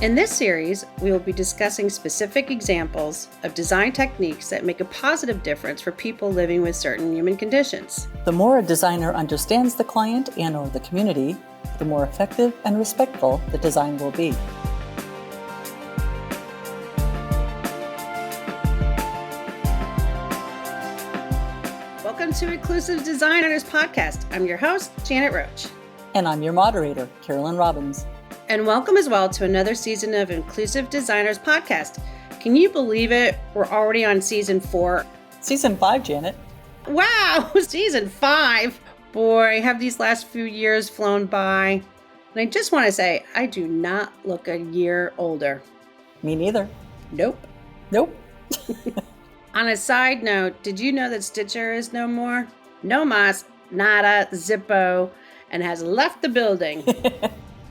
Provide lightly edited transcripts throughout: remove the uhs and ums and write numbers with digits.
In this series, we will be discussing specific examples of design techniques that make a positive difference for people living with certain human conditions. The more a designer understands the client and/or the community, the more effective and respectful the design will be. Welcome to Inclusive Designers Podcast. I'm your host, Janet Roach. And I'm your moderator, Carolyn Robbins. And welcome as well to another season of Inclusive Designers Podcast. Can you believe it? We're already on season 4. Season 5, Janet. Wow, season 5. Boy, have these last few years flown by. And I just want to say, I do not look a year older. Me neither. Nope. On a side note, did you know that Stitcher is no more? No mas, nada, zippo, and has left the building.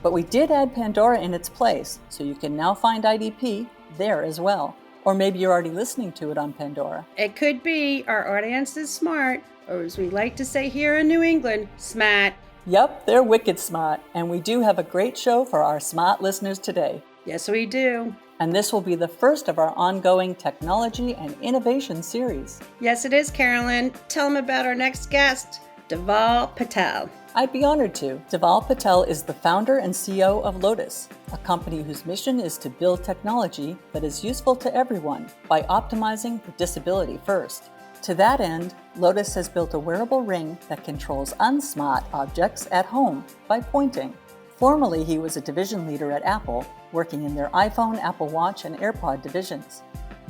But we did add Pandora in its place, so you can now find IDP there as well. Or maybe you're already listening to it on Pandora. It could be. Our audience is smart, or as we like to say here in New England, smat. Yep, they're wicked smart, and we do have a great show for our smart listeners today. Yes, we do. And this will be the first of our ongoing technology and innovation series. Yes, it is, Carolyn. Tell them about our next guest, Dhaval Patel. I'd be honored to. Dhaval Patel is the founder and CEO of Lotus, a company whose mission is to build technology that is useful to everyone by optimizing for disability first. To that end, Lotus has built a wearable ring that controls unsmart objects at home by pointing. Formerly, he was a division leader at Apple, working in their iPhone, Apple Watch, and AirPod divisions.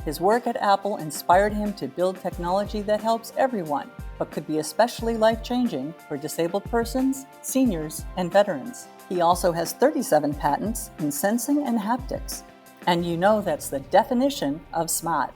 His work at Apple inspired him to build technology that helps everyone, but could be especially life-changing for disabled persons, seniors, and veterans. He also has 37 patents in sensing and haptics. And you know that's the definition of smart.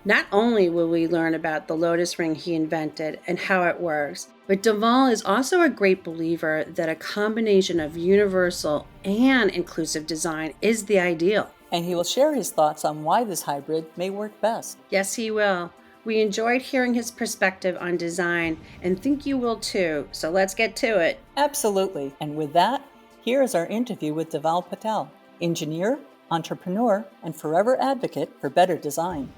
Not only will we learn about the Lotus Ring he invented and how it works, but Dhaval is also a great believer that a combination of universal and inclusive design is the ideal. And he will share his thoughts on why this hybrid may work best. Yes, he will. We enjoyed hearing his perspective on design and think you will too. So let's get to it. Absolutely. And with that, here is our interview with Dhaval Patel, engineer, entrepreneur, and forever advocate for better design.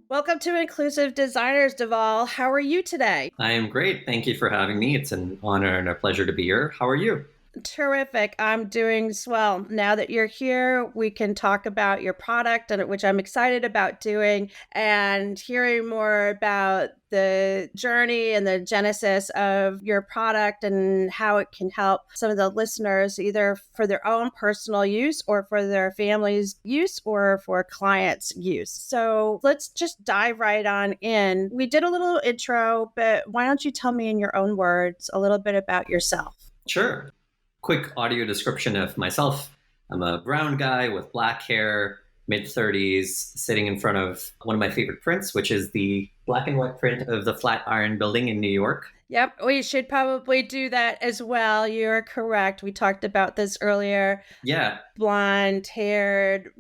Welcome to Inclusive Designers, Dhaval. How are you today? I am great. Thank you for having me. It's an honor and a pleasure to be here. How are you? Terrific. I'm doing swell. Now that you're here, we can talk about your product, and which I'm excited about doing, and hearing more about the journey and the genesis of your product and how it can help some of the listeners, either for their own personal use or for their family's use or for clients' use. So let's just dive right on in. We did a little intro, but why don't you tell me in your own words a little bit about yourself? Sure. Quick audio description of myself. I'm a brown guy with black hair, mid-30s, sitting in front of one of my favorite prints, which is the black and white print of the Flatiron Building in New York. Yep, we should probably do that as well. You're correct. We talked about this earlier. Yeah. Blonde-haired,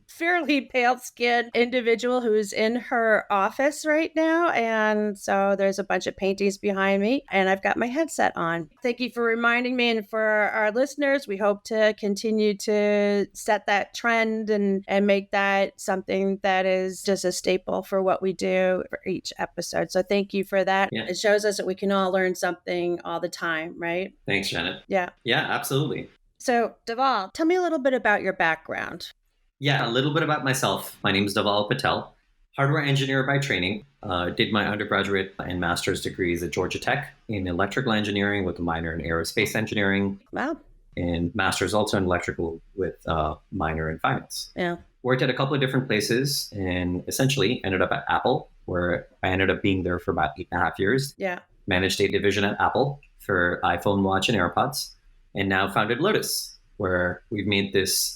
fairly pale-skinned individual who's in her office right now. And so there's a bunch of paintings behind me, and I've got my headset on. Thank you for reminding me. And for our listeners, we hope to continue to set that trend and make that something that is just a staple for what we do for each episode. So thank you for that. Yeah. It shows us that we can all learn something all the time, right? Thanks, Janet. Yeah. Yeah, absolutely. So Dhaval, tell me a little bit about your background. Yeah, a little bit about myself. My name is Dhaval Patel, hardware engineer by training. Did my undergraduate and master's degrees at Georgia Tech in electrical engineering with a minor in aerospace engineering. Wow. And master's also in electrical with a minor in finance. Yeah. Worked at a couple of different places and essentially ended up at Apple, where I ended up being there for about 8.5 years. Yeah. Managed a division at Apple for iPhone, Watch, and AirPods. And now founded Lotus, where we've made this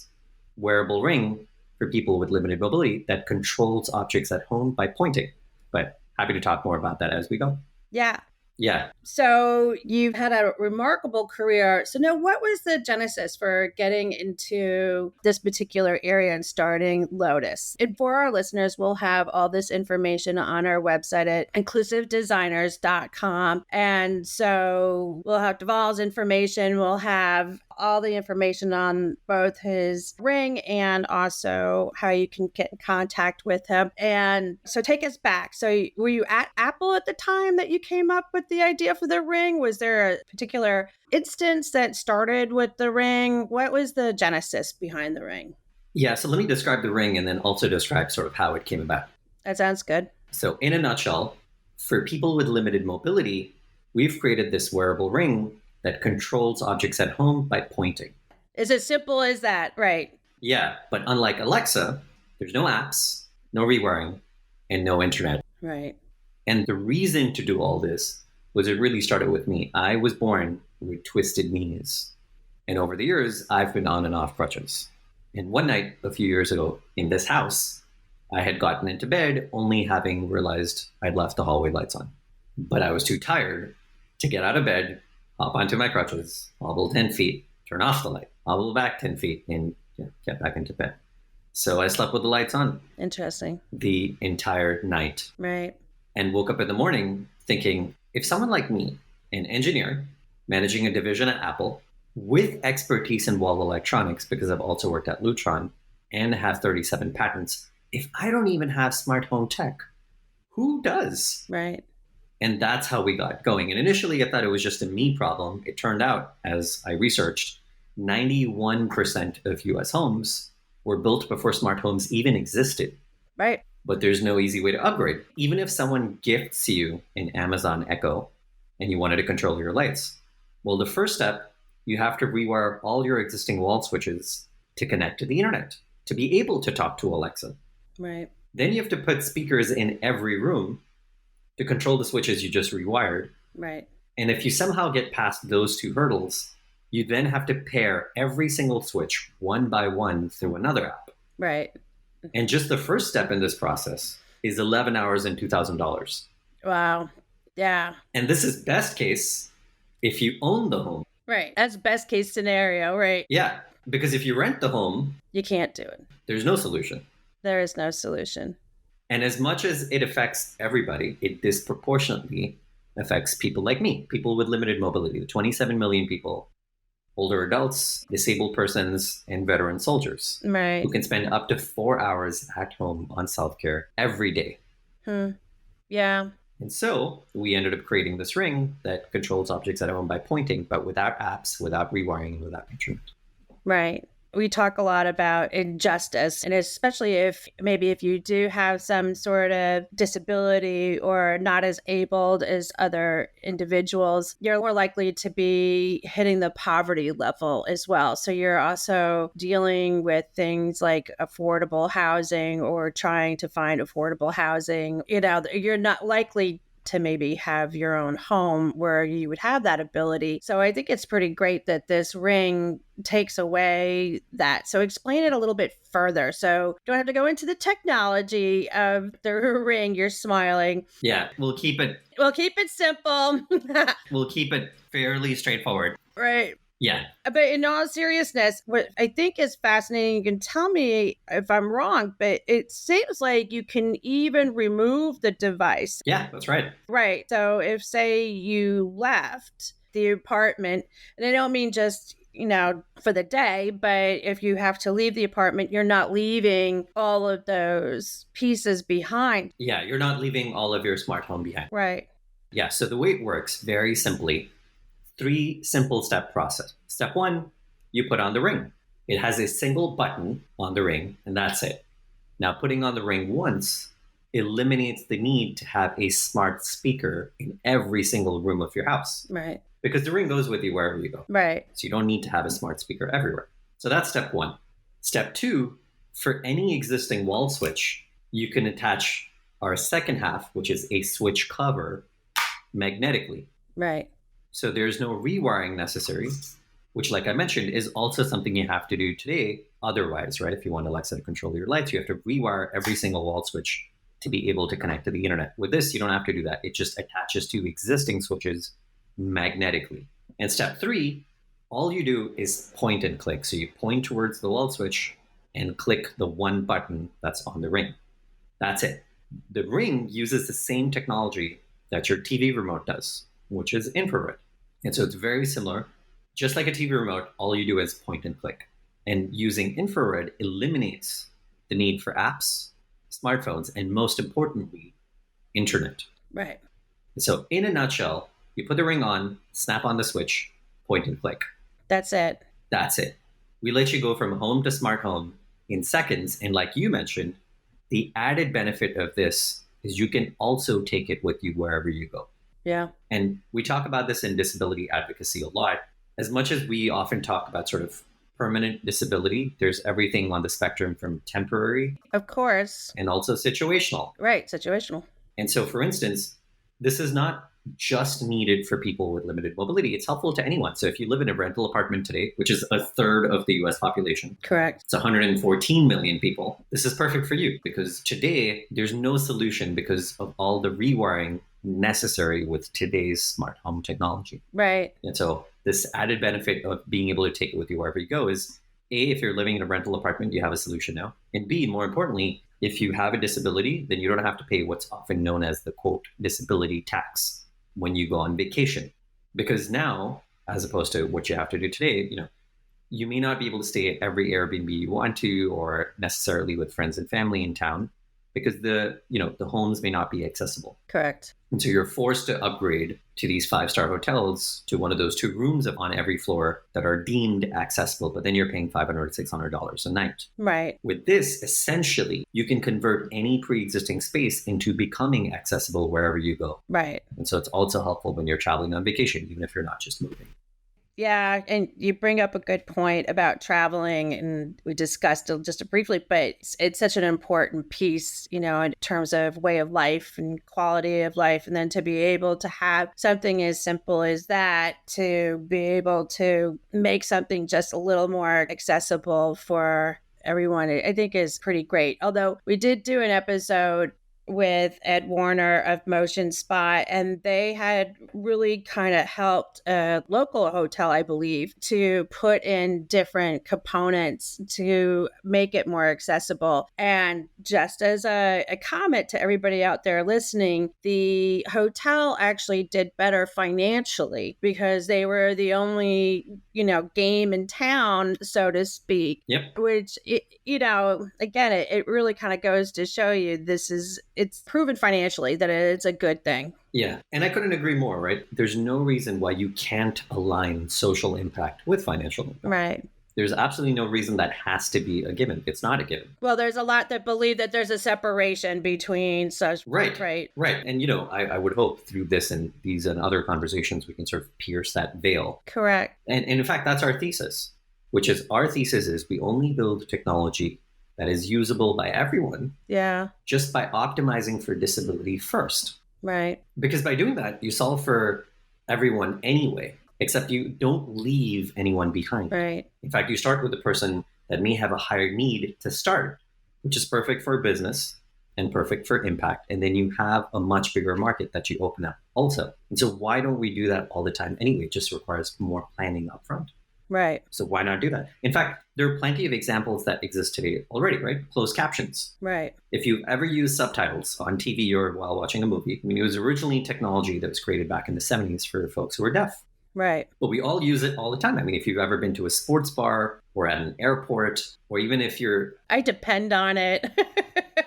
wearable ring for people with limited mobility that controls objects at home by pointing. But happy to talk more about that as we go. Yeah. Yeah. So you've had a remarkable career. So now what was the genesis for getting into this particular area and starting Lotus? And for our listeners, we'll have all this information on our website at inclusivedesigners.com. And so we'll have Dhaval's information. We'll have all the information on both his ring and also how you can get in contact with him. And so take us back. So were you at Apple at the time that you came up with the idea for the ring? Was there a particular instance that started with the ring? What was the genesis behind the ring? Yeah. So let me describe the ring and then also describe sort of how it came about. That sounds good. So in a nutshell, for people with limited mobility, we've created this wearable ring that controls objects at home by pointing. It's as simple as that, right? Yeah, but unlike Alexa, there's no apps, no rewiring, and no internet. Right. And the reason to do all this was it really started with me. I was born with twisted knees. And over the years, I've been on and off crutches. And one night, a few years ago, in this house, I had gotten into bed only having realized I'd left the hallway lights on. But I was too tired to get out of bed, hop onto my crutches, hobble 10 feet, turn off the light, hobble back 10 feet, and get back into bed. So I slept with the lights on. Interesting. The entire night. Right. And woke up in the morning thinking, if someone like me, an engineer, managing a division at Apple, with expertise in wall electronics, because I've also worked at Lutron and have 37 patents, if I don't even have smart home tech, who does? Right. And that's how we got going. And initially, I thought it was just a me problem. It turned out, as I researched, 91% of US homes were built before smart homes even existed. Right. But there's no easy way to upgrade. Even if someone gifts you an Amazon Echo and you wanted to control your lights, well, the first step, you have to rewire all your existing wall switches to connect to the internet, to be able to talk to Alexa. Right. Then you have to put speakers in every room to control the switches you just rewired. Right. And if you somehow get past those two hurdles, you then have to pair every single switch one by one through another app. Right. And just the first step in this process is 11 hours and $2,000. Wow. Yeah. And this is best case if you own the home. Right. That's best case scenario. Right. Yeah, because if you rent the home, You can't do it. there's no solution. There is no solution. And as much as it affects everybody, it disproportionately affects people like me, people with limited mobility, the 27 million people, older adults, disabled persons, and veteran soldiers Right. who can spend up to 4 hours at home on self-care every day. Yeah. And so we ended up creating this ring that controls objects at home by pointing, but without apps, without rewiring, and without internet. Right. We talk a lot about injustice, and especially if you do have some sort of disability or not as abled as other individuals, you're more likely to be hitting the poverty level as well. So you're also dealing with things like affordable housing or trying to find affordable housing. You're not likely to maybe have your own home where you would have that ability. So I think it's pretty great that this ring takes away that. So explain it a little bit further. So don't have to go into the technology of the ring. You're smiling. Yeah, we'll keep it simple. we'll keep it fairly straightforward. Right. Yeah. But in all seriousness, what I think is fascinating, you can tell me if I'm wrong, but it seems like you can even remove the device. Yeah, that's right. Right. So if, say, you left the apartment, and I don't mean just, for the day, but if you have to leave the apartment, you're not leaving all of those pieces behind. Yeah, you're not leaving all of your smart home behind. Right. Yeah, so the way it works, very simply, 3 simple step process. Step 1, you put on the ring. It has a single button on the ring, and that's it. Now, putting on the ring once eliminates the need to have a smart speaker in every single room of your house. Right. Because the ring goes with you wherever you go. Right. So you don't need to have a smart speaker everywhere. So that's step 1. Step 2, for any existing wall switch, you can attach our second half, which is a switch cover, magnetically. Right. So there's no rewiring necessary, which, like I mentioned, is also something you have to do today. Otherwise, right, if you want Alexa to control your lights, you have to rewire every single wall switch to be able to connect to the internet. With this, you don't have to do that. It just attaches to existing switches magnetically. And step 3, all you do is point and click. So you point towards the wall switch and click the one button that's on the ring. That's it. The ring uses the same technology that your TV remote does, which is infrared. And so it's very similar. Just like a TV remote, all you do is point and click. And using infrared eliminates the need for apps, smartphones, and most importantly, internet. Right. So in a nutshell, you put the ring on, snap on the switch, point and click. That's it. That's it. We let you go from home to smart home in seconds. And like you mentioned, the added benefit of this is you can also take it with you wherever you go. Yeah. And we talk about this in disability advocacy a lot. As much as we often talk about sort of permanent disability, there's everything on the spectrum from temporary, Of course. and also situational. Right. Situational. And so, for instance, this is not just needed for people with limited mobility. It's helpful to anyone. So if you live in a rental apartment today, which is a third of the US population, Correct. it's 114 million people, this is perfect for you because today there's no solution because of all the rewiring necessary with today's smart home technology. Right. And so this added benefit of being able to take it with you wherever you go is A, if you're living in a rental apartment, you have a solution now. And B, more importantly, if you have a disability, then you don't have to pay what's often known as the quote disability tax when you go on vacation. Because now, as opposed to what you have to do today, you may not be able to stay at every Airbnb you want to, or necessarily with friends and family in town, because the homes may not be accessible. Correct. And so you're forced to upgrade to these 5-star hotels to one of those 2 rooms on every floor that are deemed accessible, but then you're paying $500, $600 a night. Right. With this, essentially, you can convert any pre-existing space into becoming accessible wherever you go. Right. And so it's also helpful when you're traveling on vacation, even if you're not just moving. Yeah, and you bring up a good point about traveling, and we discussed it just briefly, but it's such an important piece, in terms of way of life and quality of life. And then to be able to have something as simple as that, to be able to make something just a little more accessible for everyone, I think is pretty great. Although we did do an episode with Ed Warner of Motion Spot, and they had really kind of helped a local hotel, I believe, to put in different components to make it more accessible. And just as a comment to everybody out there listening, the hotel actually did better financially because they were the only, game in town, so to speak. Yep. Which, again, it really kind of goes to show you it's proven financially that it's a good thing. Yeah. And I couldn't agree more, right? There's no reason why you can't align social impact with financial impact. Right. There's absolutely no reason that has to be a given. It's not a given. Well, there's a lot that believe that there's a separation between such. Right. Right. And, I would hope through this and these and other conversations, we can sort of pierce that veil. Correct. And in fact, that's our thesis, which is our thesis is we only build technology that is usable by everyone. Yeah. Just by optimizing for disability first. Right. Because by doing that, you solve for everyone anyway, except you don't leave anyone behind. Right. In fact, you start with a person that may have a higher need to start, which is perfect for business and perfect for impact. And then you have a much bigger market that you open up also. And so why don't we do that all the time anyway? It just requires more planning upfront. Right. So why not do that? In fact, there are plenty of examples that exist today already, right? Closed captions. Right. If you've ever used subtitles on TV or while watching a movie, it was originally technology that was created back in the 70s for folks who were deaf. Right. But we all use it all the time. If you've ever been to a sports bar or at an airport, or even if you're... I depend on it.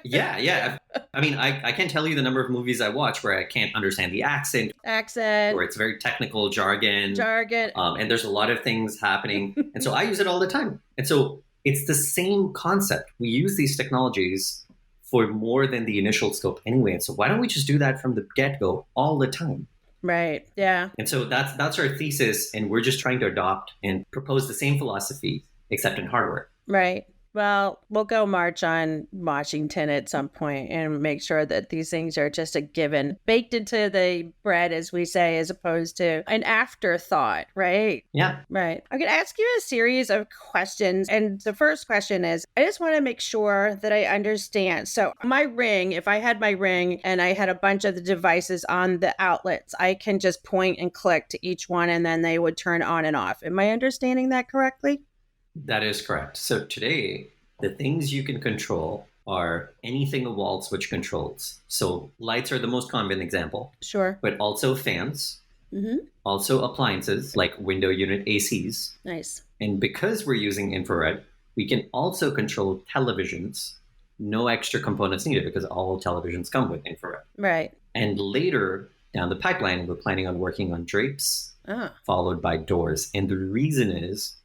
Yeah. I can't tell you the number of movies I watch where I can't understand the accent. Or it's very technical jargon. And there's a lot of things happening. And so I use it all the time. And so it's the same concept. We use these technologies for more than the initial scope anyway. And so why don't we just do that from the get-go all the time? Right. Yeah. And so that's our thesis. And we're just trying to adopt and propose the same philosophy, except in hardware. Right. Well, we'll go march on Washington at some point and make sure that these things are just a given, baked into the bread, as we say, as opposed to an afterthought, right? Yeah. Right. I'm going to ask you a series of questions. And the first question is, I just want to make sure that I understand. So, my ring, if I had my ring and I had a bunch of the devices on the outlets, I can just point and click to each one and then they would turn on and off. Am I understanding that correctly? That is correct. So today, the things you can control are anything a wall switch controls. So lights are the most common example, Sure. but also fans, Mm-hmm. also appliances like window unit ACs. Nice. And because we're using infrared, we can also control televisions. No extra components needed because all televisions come with infrared. Right. And later down the pipeline, we're planning on working on drapes, followed by doors. And the reason is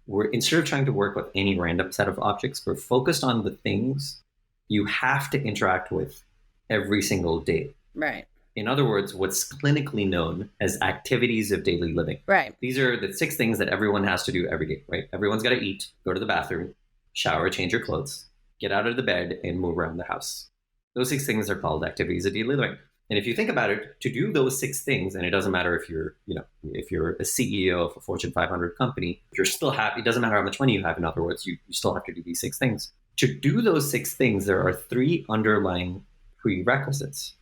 we're, instead of trying to work with any random set of objects, we're focused on the things you have to interact with every single day. Right. In other words, what's clinically known as activities of daily living. Right. These are the 6 things that everyone has to do every day, right? Everyone's got to eat, go to the bathroom, shower, change your clothes, get out of the bed, and move around the house. Those 6 things are called activities of daily living. And if you think about it, to do those 6 things, and it doesn't matter if you're, if you're a CEO of a Fortune 500 company, if you're still happy, it doesn't matter how much money you have. In other words, you still have to do these 6 things. To do those 6 things, there are 3 underlying prerequisites,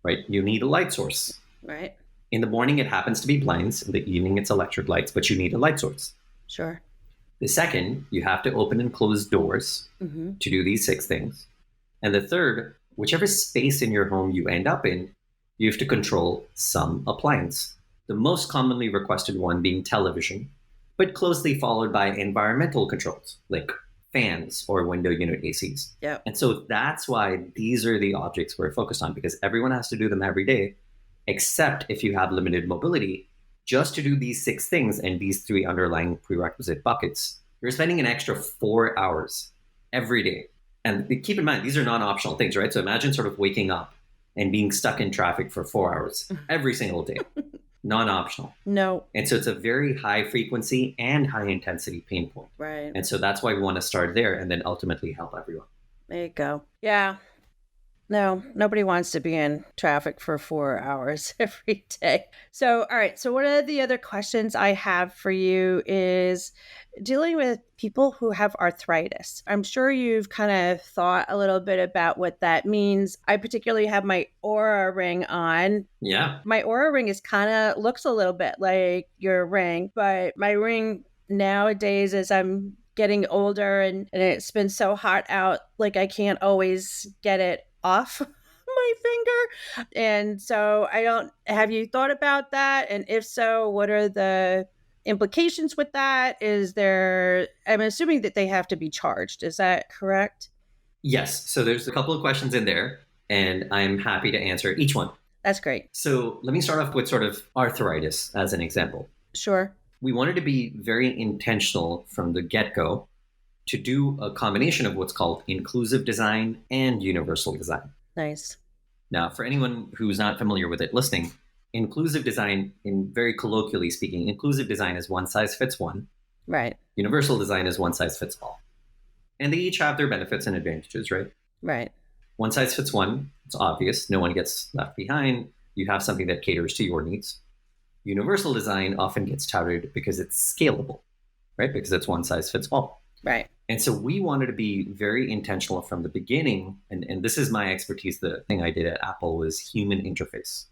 right? You need a light source. Right. In the morning, it happens to be blinds. In the evening, it's electric lights, but you need a light source. Sure. The second, you have to open and close doors Mm-hmm. to do these 6 things. And the third, whichever space in your home you end up in, you have to control some appliance. The most commonly requested one being television, but closely followed by environmental controls like fans or window unit ACs. Yep. And so that's why these are the objects we're focused on, because everyone has to do them every day, except if you have limited mobility. Just to do these 6 things and these 3 underlying prerequisite buckets, you're spending an extra 4 hours every day. And keep in mind, these are non-optional things, right? So imagine sort of waking up and being stuck in traffic for 4 hours every single day. Non-optional. No. And so it's a very high frequency and high intensity pain point. Right. And so that's why we want to start there and then ultimately help everyone. There you go. Yeah. No, nobody wants to be in traffic for 4 hours every day. So, all right. So, one of the other questions I have for you is dealing with people who have arthritis. I'm sure you've kind of thought a little bit about what that means. I particularly have my Aura ring on. Yeah. My Aura ring is kind of looks a little bit like your ring, but my ring nowadays, as I'm getting older and it's been so hot out, like I can't always get it off my finger. And so have you thought about that? And if so, what are the implications with that? I'm assuming that they have to be charged. Is that correct? Yes. So there's a couple of questions in there, and I'm happy to answer each one. That's great. So let me start off with sort of arthritis as an example. Sure. We wanted to be very intentional from the get-go to do a combination of what's called inclusive design and universal design. Nice. Now, for anyone who's not familiar with it listening, inclusive design, in very colloquially speaking, inclusive design is one size fits one. Right. Universal design is one size fits all. And they each have their benefits and advantages, right? Right. One size fits one, it's obvious. No one gets left behind. You have something that caters to your needs. Universal design often gets touted because it's scalable, right? Because it's one size fits all. Right. And so we wanted to be very intentional from the beginning. And this is my expertise. The thing I did at Apple was human interface,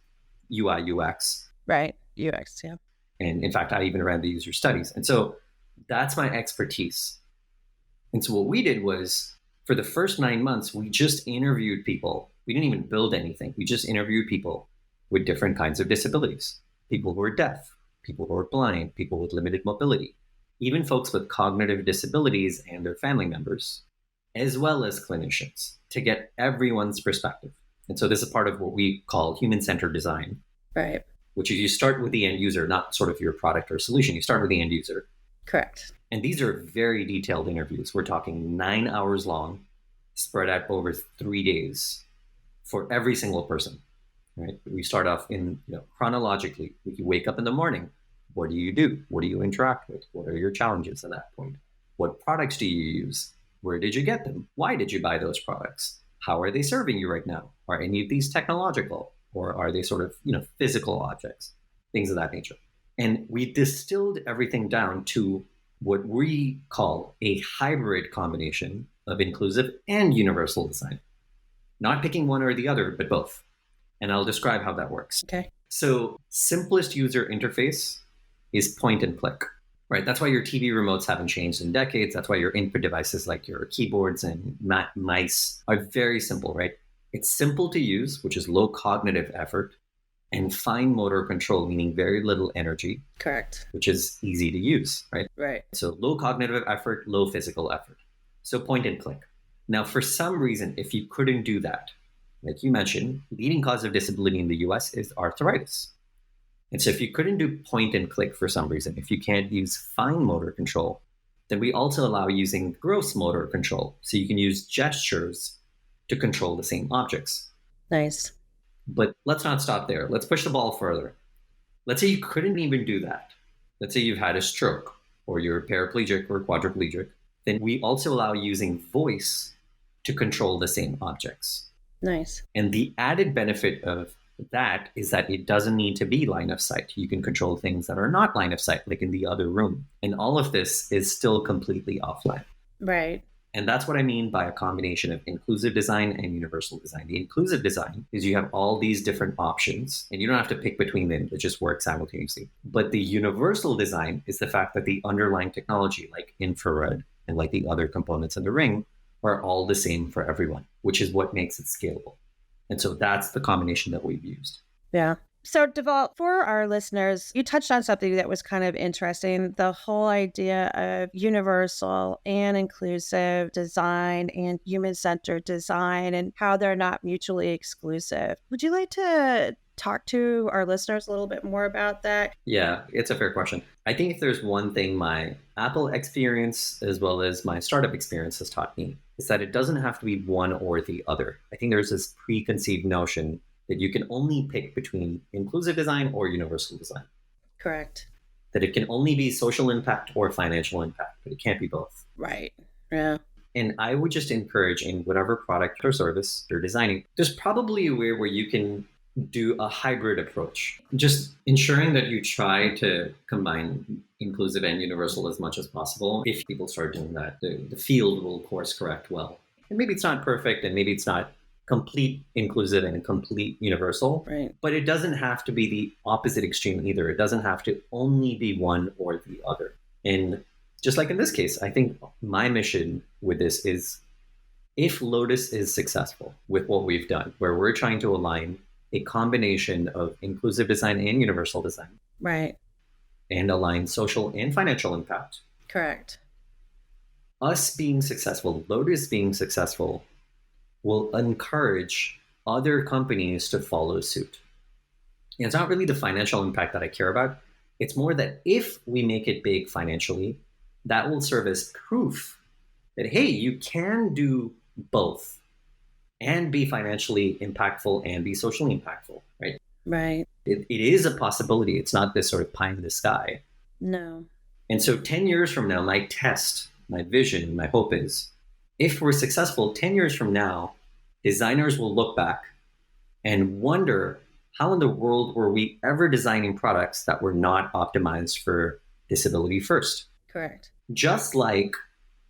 UI, UX. Right. UX, yeah. And in fact, I even ran the user studies. And so that's my expertise. And so what we did was, for the first 9 months, we just interviewed people. We didn't even build anything. We just interviewed people with different kinds of disabilities. People who are deaf, people who are blind, people with limited mobility, even folks with cognitive disabilities and their family members, as well as clinicians, to get everyone's perspective. And so this is part of what we call human-centered design. Right. Which is you start with the end user, not sort of your product or solution. You start with the end user. Correct. And these are very detailed interviews. We're talking 9 hours long, spread out over 3 days for every single person, right? We start off in, chronologically. You wake up in the morning. What do you do? What do you interact with? What are your challenges at that point? What products do you use? Where did you get them? Why did you buy those products? How are they serving you right now? Are any of these technological, or are they sort of, physical objects? Things of that nature. And we distilled everything down to what we call a hybrid combination of inclusive and universal design. Not picking one or the other, but both. And I'll describe how that works. Okay. So, simplest user interface is point and click, right? That's why your TV remotes haven't changed in decades. That's why your input devices like your keyboards and mice are very simple, right? It's simple to use, which is low cognitive effort, and fine motor control, meaning very little energy. Correct. Which is easy to use, right? Right. So low cognitive effort, low physical effort. So point and click. Now, for some reason, if you couldn't do that, like you mentioned, leading cause of disability in the US is arthritis. And so if you couldn't do point and click for some reason, if you can't use fine motor control, then we also allow using gross motor control. So you can use gestures to control the same objects. Nice. But let's not stop there. Let's push the ball further. Let's say you couldn't even do that. Let's say you've had a stroke or you're paraplegic or quadriplegic. Then we also allow using voice to control the same objects. Nice. And the added benefit of that is that it doesn't need to be line of sight. You can control things that are not line of sight, like in the other room. And all of this is still completely offline. Right. And that's what I mean by a combination of inclusive design and universal design. The inclusive design is you have all these different options and you don't have to pick between them. It just works simultaneously. But the universal design is the fact that the underlying technology, like infrared and like the other components in the ring, are all the same for everyone, which is what makes it scalable. And so that's the combination that we've used. Yeah. So, Dhaval, for our listeners, you touched on something that was kind of interesting, the whole idea of universal and inclusive design and human-centered design and how they're not mutually exclusive. Would you like to talk to our listeners a little bit more about that? Yeah, it's a fair question. I think if there's one thing my Apple experience as well as my startup experience has taught me, is that it doesn't have to be one or the other. I think there's this preconceived notion that you can only pick between inclusive design or universal design. Correct. That it can only be social impact or financial impact, but it can't be both. Right. Yeah. And I would just encourage in whatever product or service you're designing, there's probably a way where you can do a hybrid approach. Just ensuring that you try to combine inclusive and universal as much as possible. If people start doing that, the field will course correct well. And maybe it's not perfect and maybe it's not complete inclusive and complete universal, right? But it doesn't have to be the opposite extreme either. It doesn't have to only be one or the other. And just like in this case, I think my mission with this is if Lotus is successful with what we've done, where we're trying to align a combination of inclusive design and universal design, right, and align social and financial impact. Correct. Us being successful, Lotus being successful, will encourage other companies to follow suit. And it's not really the financial impact that I care about. It's more that if we make it big financially, that will serve as proof that, hey, you can do both and be financially impactful and be socially impactful, right? Right. It is a possibility. It's not this sort of pie in the sky. No. And so 10 years from now, my test, my vision, my hope is, if we're successful 10 years from now, designers will look back and wonder, how in the world were we ever designing products that were not optimized for disability first? Correct. Just like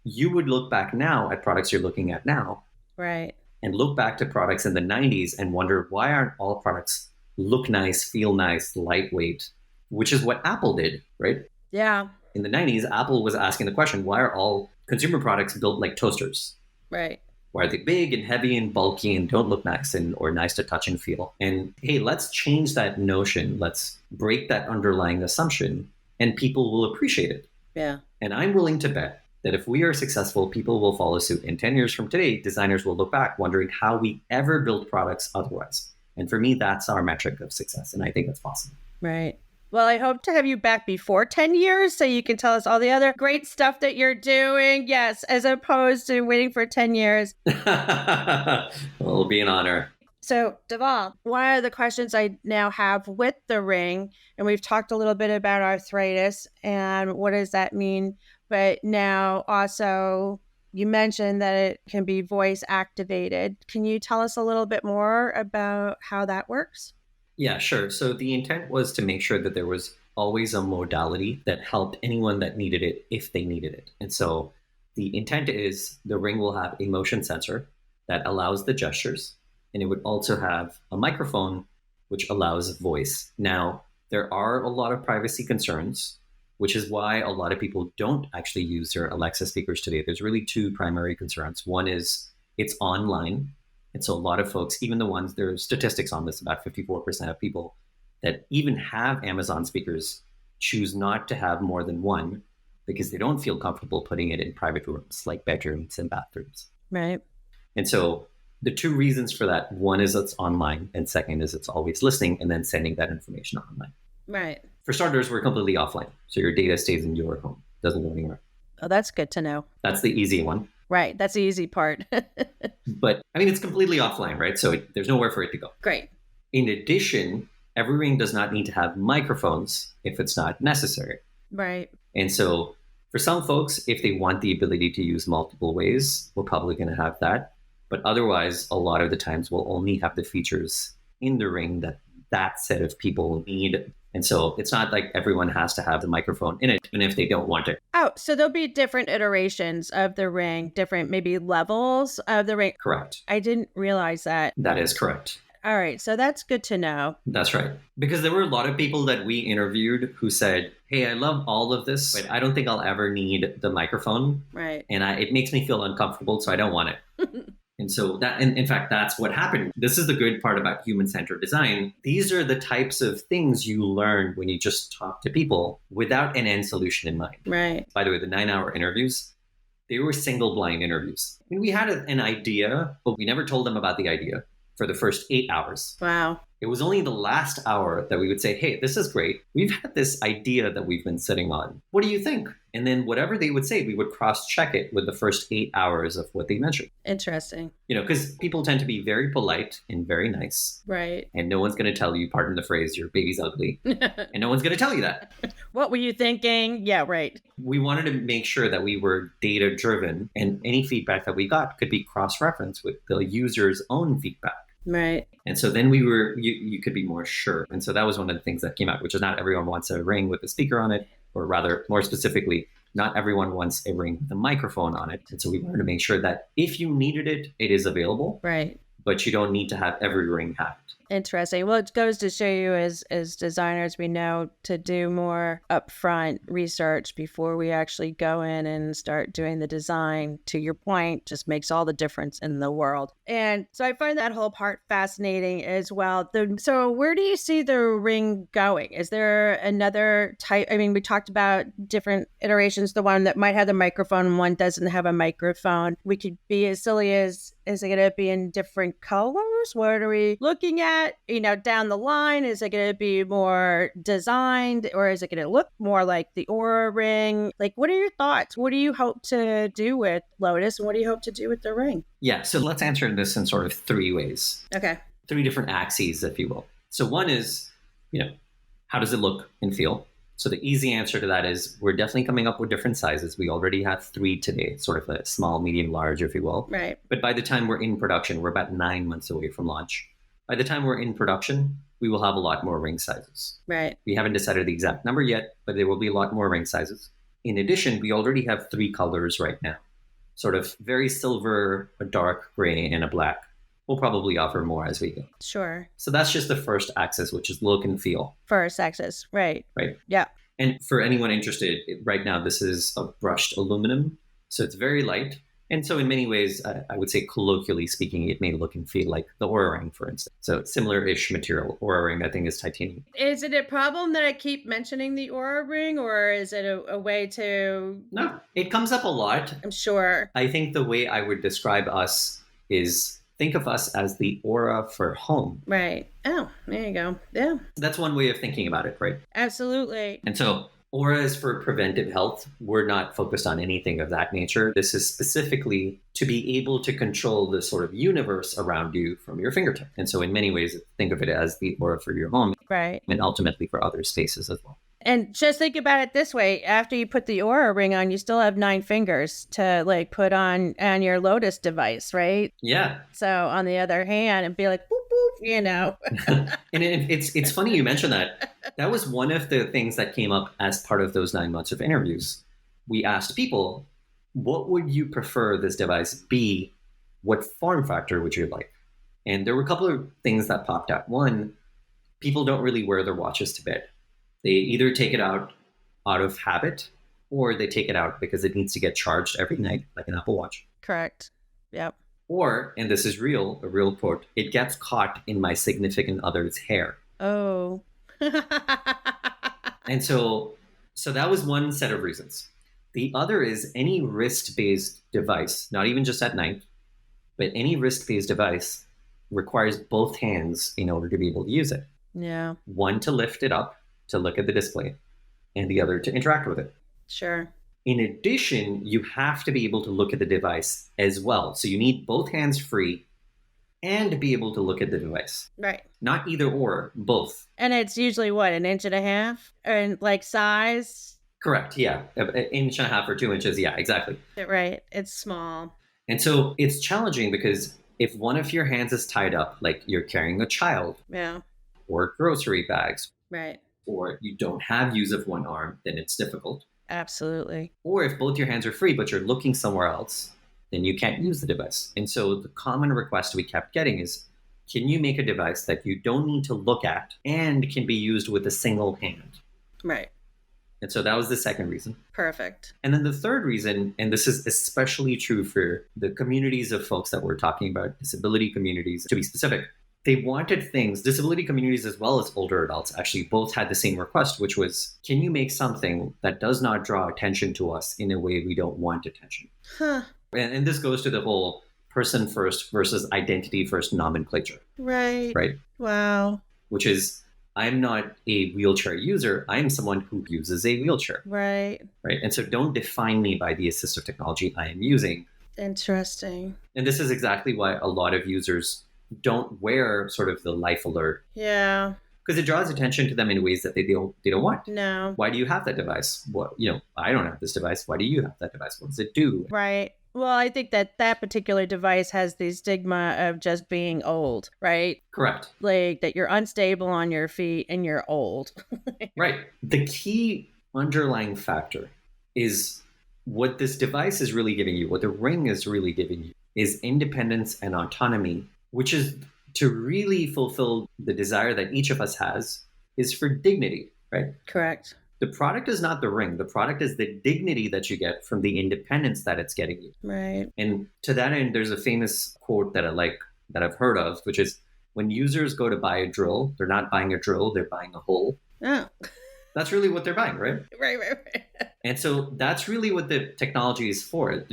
you would look back now at products you're looking at now. Right. And look back to products in the 90s and wonder, why aren't all products look nice, feel nice, lightweight, which is what Apple did, right? Yeah. In the 90s, Apple was asking the question, why are all consumer products built like toasters? Right. Why are they big and heavy and bulky and don't look nice or nice to touch and feel? And hey, let's change that notion. Let's break that underlying assumption and people will appreciate it. Yeah. And I'm willing to bet that if we are successful, people will follow suit. In 10 years from today, designers will look back wondering how we ever built products otherwise. And for me, that's our metric of success. And I think it's possible. Right. Well, I hope to have you back before 10 years so you can tell us all the other great stuff that you're doing. Yes, as opposed to waiting for 10 years. Well, it'll be an honor. So, Dhaval, one of the questions I now have with the ring, and we've talked a little bit about arthritis and what does that mean, but now also You mentioned that it can be voice activated. Can you tell us a little bit more about how that works? Yeah, sure. So the intent was to make sure that there was always a modality that helped anyone that needed it if they needed it. And so the intent is the ring will have a motion sensor that allows the gestures, and it would also have a microphone which allows voice. Now, there are a lot of privacy concerns, which is why a lot of people don't actually use their Alexa speakers today. There's really two primary concerns. One is it's online. And so a lot of folks, even the ones, there's statistics on this, about 54% of people that even have Amazon speakers choose not to have more than one because they don't feel comfortable putting it in private rooms like bedrooms and bathrooms. Right. And so the two reasons for that, one is it's online, and second is it's always listening and then sending that information online. Right. For starters, we're completely offline. So your data stays in your home, doesn't go anywhere. Oh, that's good to know. That's the easy one. Right. That's the easy part. But I mean, it's completely offline, right? So there's nowhere for it to go. Great. In addition, every ring does not need to have microphones if it's not necessary. Right. And so for some folks, if they want the ability to use multiple ways, we're probably going to have that. But otherwise, a lot of the times we'll only have the features in the ring that set of people need. And so it's not like everyone has to have the microphone in it, even if they don't want it. Oh, so there'll be different iterations of the ring, different maybe levels of the ring. Correct. I didn't realize that. That is correct. All right. So that's good to know. That's right. Because there were a lot of people that we interviewed who said, hey, I love all of this, but I don't think I'll ever need the microphone. Right. And it makes me feel uncomfortable, so I don't want it. And so that, and in fact, that's what happened. This is the good part about human-centered design. These are the types of things you learn when you just talk to people without an end solution in mind. Right. By the way, the 9-hour interviews, they were single blind interviews. I mean, we had an idea, but we never told them about the idea for the first 8 hours. Wow. It was only the last hour that we would say, hey, this is great. We've had this idea that we've been sitting on. What do you think? And then whatever they would say, we would cross-check it with the first 8 hours of what they mentioned. Interesting. You know, because people tend to be very polite and very nice. Right. And no one's going to tell you, pardon the phrase, your baby's ugly. And no one's going to tell you that. What were you thinking? Yeah, right. We wanted to make sure that we were data-driven, and any feedback that we got could be cross-referenced with the user's own feedback. Right. And so then you could be more sure. And so that was one of the things that came out, which is not everyone wants a ring with a speaker on it, or rather, more specifically, not everyone wants a ring with a microphone on it. And so we wanted to make sure that if you needed it, it is available. Right. But you don't need to have every ring have it. Interesting. Well, it goes to show you as designers, we know to do more upfront research before we actually go in and start doing the design. To your point, just makes all the difference in the world. And so I find that whole part fascinating as well. So where do you see the ring going? Is there another type? I mean, we talked about different iterations, the one that might have the microphone, one doesn't have a microphone. We could be as silly as, is it going to be in different colors? What are we looking at? Down the line? Is it going to be more designed, or is it going to look more like the Aura ring? Like, what are your thoughts? What do you hope to do with Lotus, and what do you hope to do with the ring? Yeah, so let's answer this in sort of 3 ways. Okay. 3 different axes, if you will. So one is, how does it look and feel? So the easy answer to that is we're definitely coming up with different sizes. We already have 3 today, sort of a small, medium, large, if you will. Right. But by the time we're in production, we're about 9 months away from launch. By the time we're in production, we will have a lot more ring sizes. Right. We haven't decided the exact number yet, but there will be a lot more ring sizes. In addition, we already have 3 colors right now. Sort of very silver, a dark gray, and a black. We'll probably offer more as we go. Sure. So that's just the first axis, which is look and feel. First axis. Right. Right. Yeah. And for anyone interested, right now, this is a brushed aluminum. So it's very light. And so in many ways, I would say colloquially speaking, it may look and feel like the Aura Ring, for instance. So similar-ish material. Aura Ring, I think, is titanium. Is it a problem that I keep mentioning the Aura Ring, or is it a way to... No, it comes up a lot. I'm sure. I think the way I would describe us is think of us as the Aura for home. Right. Oh, there you go. Yeah. That's one way of thinking about it, right? Absolutely. And so Aura is for preventive health. We're not focused on anything of that nature. This is specifically to be able to control the sort of universe around you from your fingertip. And so in many ways, think of it as the Aura for your home. Right. And ultimately for other spaces as well. And just think about it this way. After you put the Aura ring on, you still have 9 fingers to like put on your Lotus device, right? Yeah. So on the other hand, and be like, boop, boop, you know. And it's funny you mentioned that. That was one of the things that came up as part of those 9 months of interviews. We asked people, what would you prefer this device be? What form factor would you like? And there were a couple of things that popped out. One, people don't really wear their watches to bed. They either take it out of habit, or they take it out because it needs to get charged every night, like an Apple Watch. Correct. Yep. Or, and this is real, a real quote, it gets caught in my significant other's hair. Oh. And so that was one set of reasons. The other is any wrist-based device, not even just at night, but any wrist-based device requires both hands in order to be able to use it. Yeah. One to lift it up, to look at the display, and the other to interact with it. Sure. In addition, you have to be able to look at the device as well. So you need both hands free and be able to look at the device. Right. Not either or, both. And it's usually what, 1.5 inches? And like size? Correct, yeah. An 1.5 or 2 inches, yeah, exactly. Right. It's small. And so it's challenging because if one of your hands is tied up, like you're carrying a child, Yeah. or grocery bags, Right. or you don't have use of one arm, then it's difficult. Absolutely. Or if both your hands are free, but you're looking somewhere else, then you can't use the device. And so the common request we kept getting is, can you make a device that you don't need to look at and can be used with a single hand? Right. And so that was the second reason. Perfect. And then the third reason, and this is especially true for the communities of folks that we're talking about, disability communities, to be specific, they wanted things, disability communities as well as older adults actually both had the same request, which was, can you make something that does not draw attention to us in a way we don't want attention? Huh. And this goes to the whole person first versus identity first nomenclature. Right. Right. Wow. Which is, I'm not a wheelchair user. I'm someone who uses a wheelchair. Right. Right. And so don't define me by the assistive technology I am using. Interesting. And this is exactly why a lot of users don't wear sort of the life alert. Yeah. Because it draws attention to them in ways that they don't want. No. Why do you have that device? What, I don't have this device. Why do you have that device? What does it do? Right. Well, I think that particular device has the stigma of just being old, right? Correct. Like that you're unstable on your feet and you're old. Right. The key underlying factor is what this device is really giving you, what the ring is really giving you, is independence and autonomy, which is to really fulfill the desire that each of us has, is for dignity, right? Correct. The product is not the ring. The product is the dignity that you get from the independence that it's getting you. Right. And to that end, there's a famous quote that I like, that I've heard of, which is, when users go to buy a drill, they're not buying a drill, they're buying a hole. Oh. That's really what they're buying, right? Right. And so that's really what the technology is for.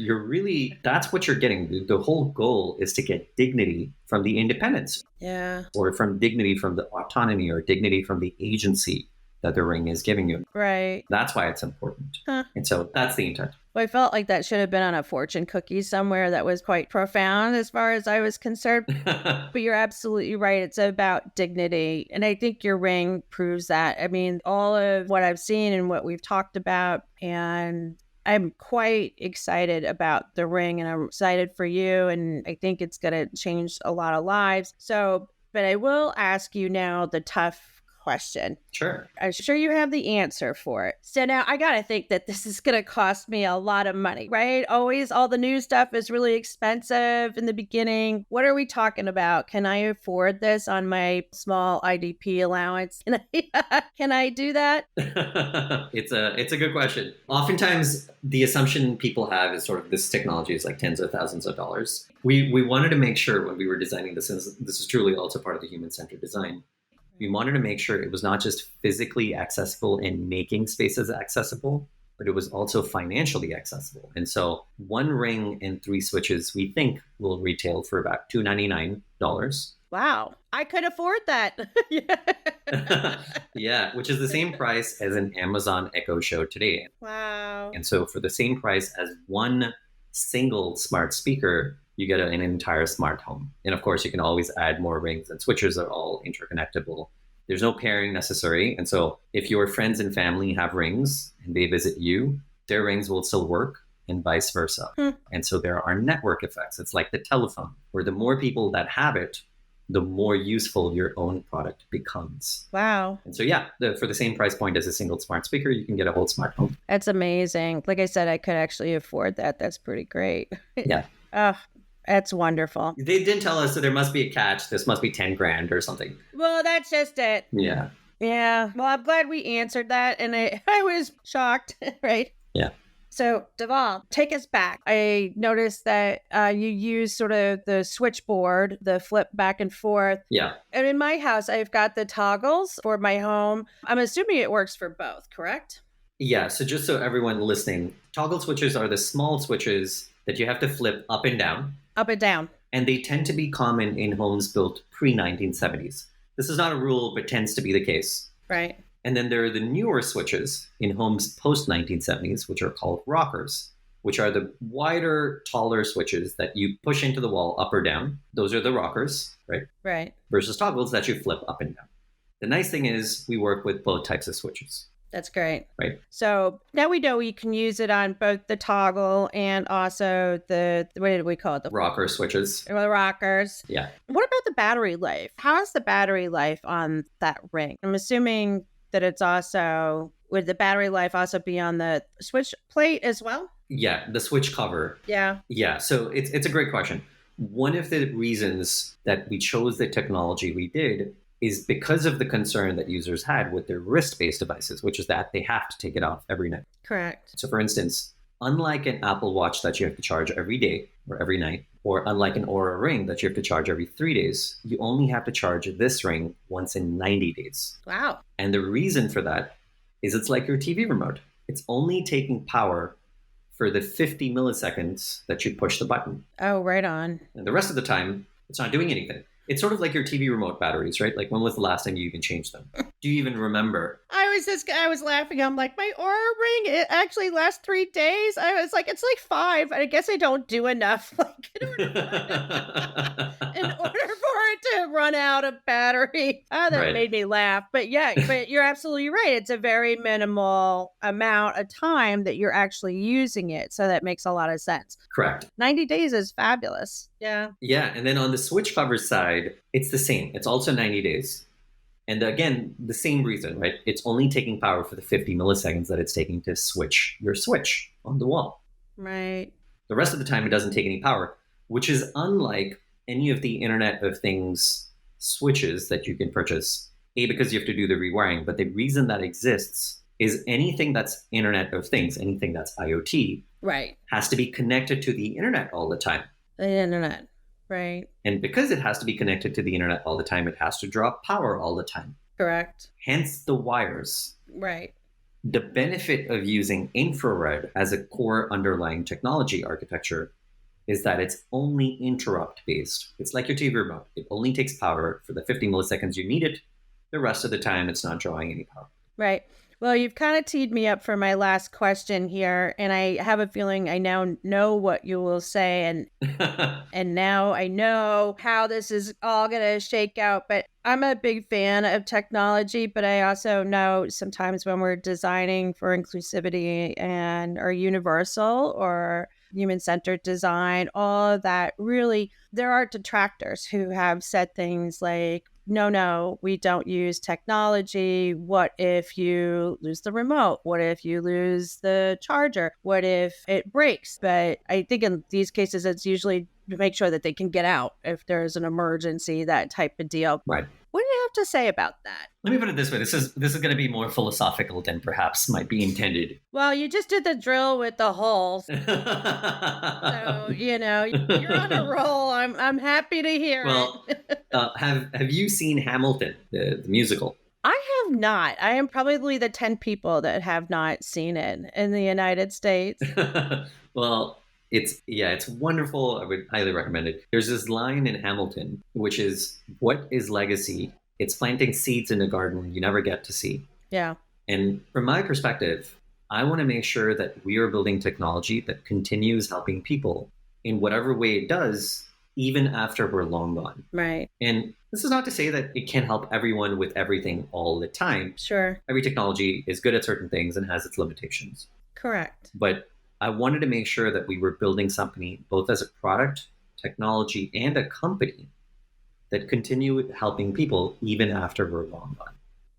That's what you're getting. The whole goal is to get dignity from the independence. Yeah. Or from dignity from the autonomy, or dignity from the agency that the ring is giving you. Right. That's why it's important. Huh. And so that's the intent. Well, I felt like that should have been on a fortune cookie somewhere. That was quite profound as far as I was concerned. But you're absolutely right. It's about dignity. And I think your ring proves that. I mean, all of what I've seen and what we've talked about, and I'm quite excited about the ring, and I'm excited for you. And I think it's going to change a lot of lives. So, but I will ask you now the tough question. Sure. I'm sure you have the answer for it. So now I got to think that this is going to cost me a lot of money, right? Always all the new stuff is really expensive in the beginning. What are we talking about? Can I afford this on my small IDP allowance? Can I do that? It's a good question. Oftentimes the assumption people have is sort of this technology is like tens of thousands of dollars. We wanted to make sure when we were designing this, and this is truly also part of the human-centered design, we wanted to make sure it was not just physically accessible and making spaces accessible, but it was also financially accessible. And so one ring and 3 switches, we think, will retail for about $299. Wow. I could afford that. Yeah, which is the same price as an Amazon Echo Show today. Wow. And so for the same price as one single smart speaker, you get an entire smart home. And of course, you can always add more rings, and switches are all interconnectable There's no pairing necessary. And so if your friends and family have rings and they visit you, their rings will still work and vice versa. And so there are network effects. It's like the telephone, where the more people that have it, the more useful your own product becomes. Wow. And so, yeah, for the same price point as a single smart speaker, you can get a whole smart home. That's amazing. Like I said, I could actually afford that. That's pretty great. Yeah. Oh, that's wonderful. They didn't tell us that there must be a catch. This must be 10 grand or something. Well, that's just it. Yeah. Yeah. Well, I'm glad we answered that. And I was shocked, right? Yeah. So, Dhaval, take us back. I noticed that you use sort of the switchboard, the flip back and forth. Yeah. And in my house, I've got the toggles for my home. I'm assuming it works for both, correct? Yeah. So just so everyone listening, toggle switches are the small switches that you have to flip up and down. Up and down. And they tend to be common in homes built pre-1970s. This is not a rule, but tends to be the case. Right. And then there are the newer switches in homes post-1970s, which are called rockers, which are the wider, taller switches that you push into the wall up or down. Those are the rockers, right? Right. Versus toggles that you flip up and down. The nice thing is we work with both types of switches. That's great. Right. So now we know we can use it on both the toggle and also the what did we call it? The rocker switches. The rockers. Yeah. What about the battery life? How is the battery life on that ring? I'm assuming that it's also, would the battery life also be on the switch plate as well? Yeah, the switch cover. Yeah. Yeah, so it's a great question. One of the reasons that we chose the technology we did is because of the concern that users had with their wrist-based devices, which is that they have to take it off every night. Correct. So for instance, unlike an Apple Watch that you have to charge every day or every night, or unlike an Oura Ring that you have to charge every 3 days, you only have to charge this ring once in 90 days. Wow. And the reason for that is it's like your TV remote. It's only taking power for the 50 milliseconds that you push the button. Oh, right on. And the rest of the time, it's not doing anything. It's sort of like your TV remote batteries, right? Like, when was the last time you even changed them? Do you even remember? I was laughing. I'm like, my Oura Ring, it actually lasts 3 days. I was like, it's like 5. I guess I don't do enough. Like, in order for it to run out of battery. Oh, that Right. made me laugh. But yeah, but you're absolutely right. It's a very minimal amount of time that you're actually using it. So that makes a lot of sense. Correct. 90 days is fabulous. Yeah. Yeah. And then on the switch cover side, it's the same. It's also 90 days. And again, the same reason, right? It's only taking power for the 50 milliseconds that it's taking to switch your switch on the wall. Right. The rest of the time, it doesn't take any power, which is unlike any of the Internet of Things switches that you can purchase. A, because you have to do the rewiring, but the reason that exists is anything that's Internet of Things, anything that's IoT, Right. has to be connected to the internet all the time. The internet. Right. And because it has to be connected to the internet all the time, it has to draw power all the time. Correct. Hence the wires. Right. The benefit of using infrared as a core underlying technology architecture is that it's only interrupt based. It's like your TV remote. It only takes power for the 50 milliseconds you need it. The rest of the time, it's not drawing any power. Right. Well, you've kind of teed me up for my last question here, and I have a feeling I now know what you will say, and now I know how this is all going to shake out. But I'm a big fan of technology, but I also know sometimes when we're designing for inclusivity and or universal or human-centered design, all of that, really, there are detractors who have said things like, no, we don't use technology. What if you lose the remote? What if you lose the charger? What if it breaks? But I think in these cases, it's usually to make sure that they can get out if there's an emergency, that type of deal. Right. What do you have to say about that? Let me put it this way. This is going to be more philosophical than perhaps might be intended. Well, you just did the drill with the holes. So, you're on a roll. I'm happy to hear it. Have you seen Hamilton, the musical? I have not. I am probably the 10 people that have not seen it in the United States. Well, it's wonderful. I would highly recommend it. There's this line in Hamilton, which is, what is legacy? It's planting seeds in a garden you never get to see. Yeah. And from my perspective, I want to make sure that we are building technology that continues helping people in whatever way it does, even after we're long gone. Right. And This is not to say that it can help everyone with everything all the time. Sure. Every technology is good at certain things and has its limitations. Correct. But I wanted to make sure that we were building something both as a product, technology, and a company that continue helping people even after we're long gone.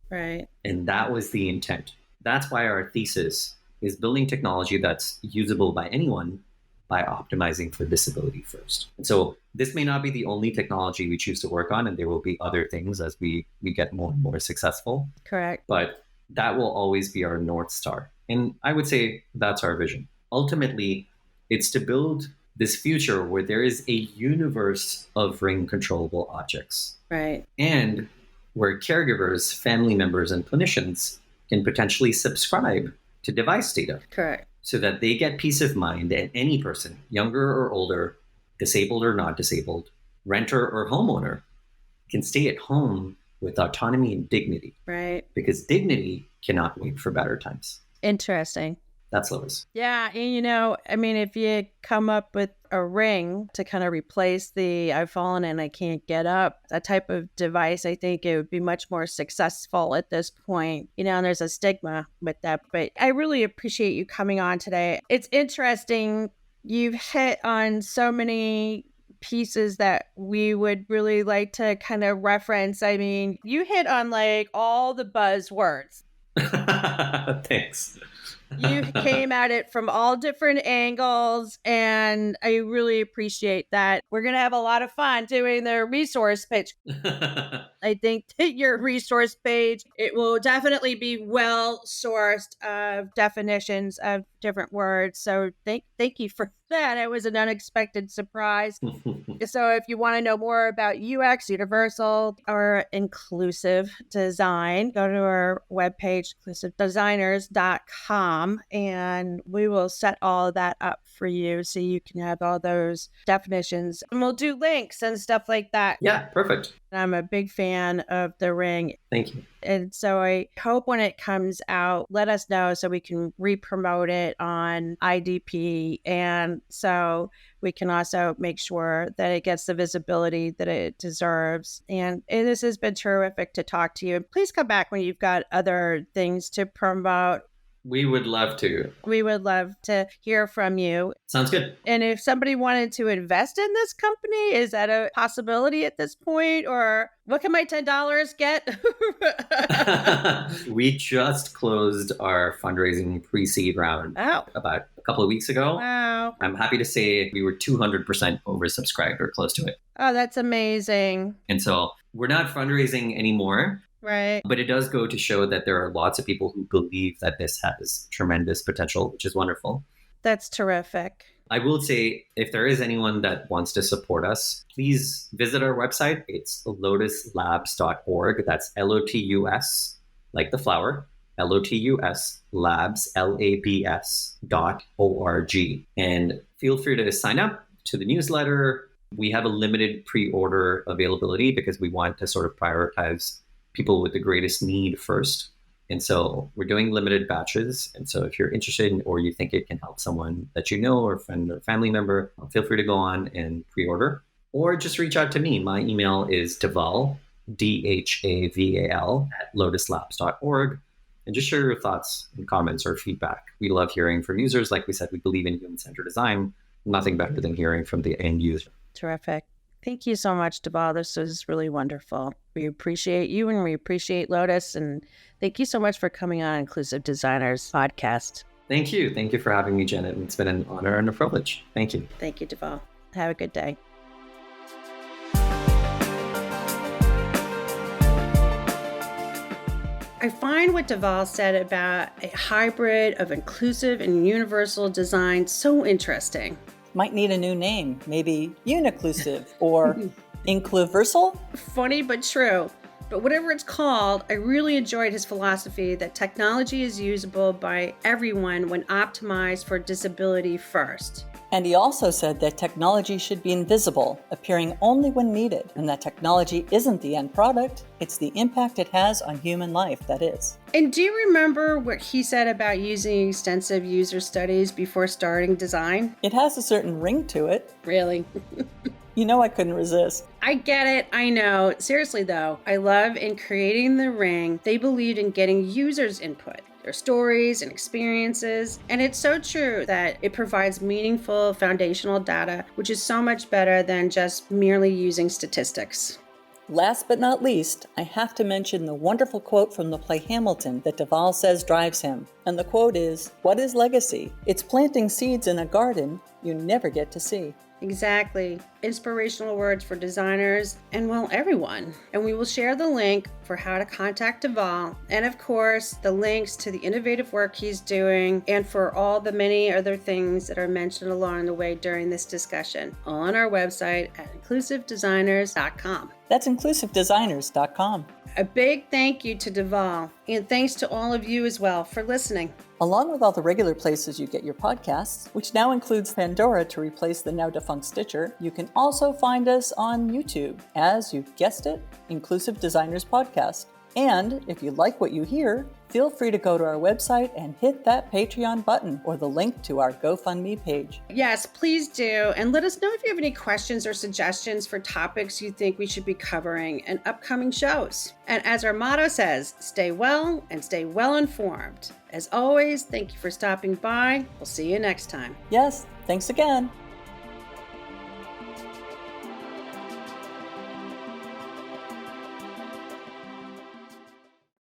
Right. And that was the intent. That's why our thesis is building technology that's usable by anyone by optimizing for disability first. And so this may not be the only technology we choose to work on, and there will be other things as we get more and more successful. Correct. But that will always be our North Star. And I would say that's our vision. Ultimately, it's to build this future where there is a universe of ring controllable objects. Right. And where caregivers, family members, and clinicians can potentially subscribe to device data. Correct. So that they get peace of mind, and any person, younger or older, disabled or not disabled, renter or homeowner, can stay at home with autonomy and dignity. Right. Because dignity cannot wait for better times. Interesting. That's Lotus. Yeah. And if you come up with a ring to kind of replace the I've fallen and I can't get up, that type of device, I think it would be much more successful at this point. And there's a stigma with that. But I really appreciate you coming on today. It's interesting. You've hit on so many pieces that we would really like to kind of reference. I mean, you hit on like all the buzzwords. Thanks. You came at it from all different angles, and I really appreciate that. We're going to have a lot of fun doing the resource pitch. I think that your resource page, it will definitely be well sourced of definitions of different words. So thank you for that. It was an unexpected surprise. So if you want to know more about UX, universal, or inclusive design, go to our webpage, inclusivedesigners.com, and we will set all of that up for you so you can have all those definitions. And we'll do links and stuff like that. Yeah, perfect. I'm a big fan of the ring. Thank you. And so I hope when it comes out, let us know so we can re-promote it on IDP. And so we can also make sure that it gets the visibility that it deserves. And this has been terrific to talk to you. And please come back when you've got other things to promote. We would love to. We would love to hear from you. Sounds good. And if somebody wanted to invest in this company, is that a possibility at this point? Or what can my $10 get? We just closed our fundraising pre-seed round about a couple of weeks ago. Wow. I'm happy to say we were 200% oversubscribed or close to it. Oh, that's amazing. And so we're not fundraising anymore. Right. But it does go to show that there are lots of people who believe that this has tremendous potential, which is wonderful. That's terrific. I will say, if there is anyone that wants to support us, please visit our website. It's lotuslabs.org. That's LOTUS, like the flower, LOTUS, labs, LABS.org. And feel free to sign up to the newsletter. We have a limited pre-order availability because we want to sort of prioritize people with the greatest need first. And so we're doing limited batches. And so if you're interested or you think it can help someone that you know or friend or family member, feel free to go on and pre-order or just reach out to me. My email is Dhaval, DHAVAL @lotuslabs.org. And just share your thoughts and comments or feedback. We love hearing from users. Like we said, we believe in human-centered design. Nothing better than hearing from the end user. Terrific. Thank you so much, Dhaval. This was really wonderful. We appreciate you and we appreciate Lotus. And thank you so much for coming on Inclusive Designers podcast. Thank you. Thank you for having me, Janet. It's been an honor and a privilege. Thank you. Thank you, Dhaval. Have a good day. I find what Dhaval said about a hybrid of inclusive and universal design so interesting. Might need a new name, maybe Uniclusive or Incluversal? Funny but true. But whatever it's called, I really enjoyed his philosophy that technology is usable by everyone when optimized for disability first. And he also said that technology should be invisible, appearing only when needed, and that technology isn't the end product, it's the impact it has on human life that is. And do you remember what he said about using extensive user studies before starting design? It has a certain ring to it. Really? You know I couldn't resist. I get it. I know. Seriously, though, I love in creating the ring, they believed in getting users' input, their stories and experiences. And it's so true that it provides meaningful foundational data, which is so much better than just merely using statistics. Last but not least, I have to mention the wonderful quote from the play Hamilton that Dhaval says drives him. And the quote is, "What is legacy? It's planting seeds in a garden you never get to see." Exactly. Inspirational words for designers and, well, everyone. And we will share the link for how to contact Dhaval, and of course, the links to the innovative work he's doing and for all the many other things that are mentioned along the way during this discussion on our website at inclusivedesigners.com. That's inclusivedesigners.com. A big thank you to Dhaval, and thanks to all of you as well for listening. Along with all the regular places you get your podcasts, which now includes Pandora to replace the now defunct Stitcher, you can also find us on YouTube as, you guessed it, Inclusive Designers Podcast. And if you like what you hear, feel free to go to our website and hit that Patreon button or the link to our GoFundMe page. Yes, please do. And let us know if you have any questions or suggestions for topics you think we should be covering in upcoming shows. And as our motto says, stay well and stay well informed. As always, thank you for stopping by. We'll see you next time. Yes, thanks again.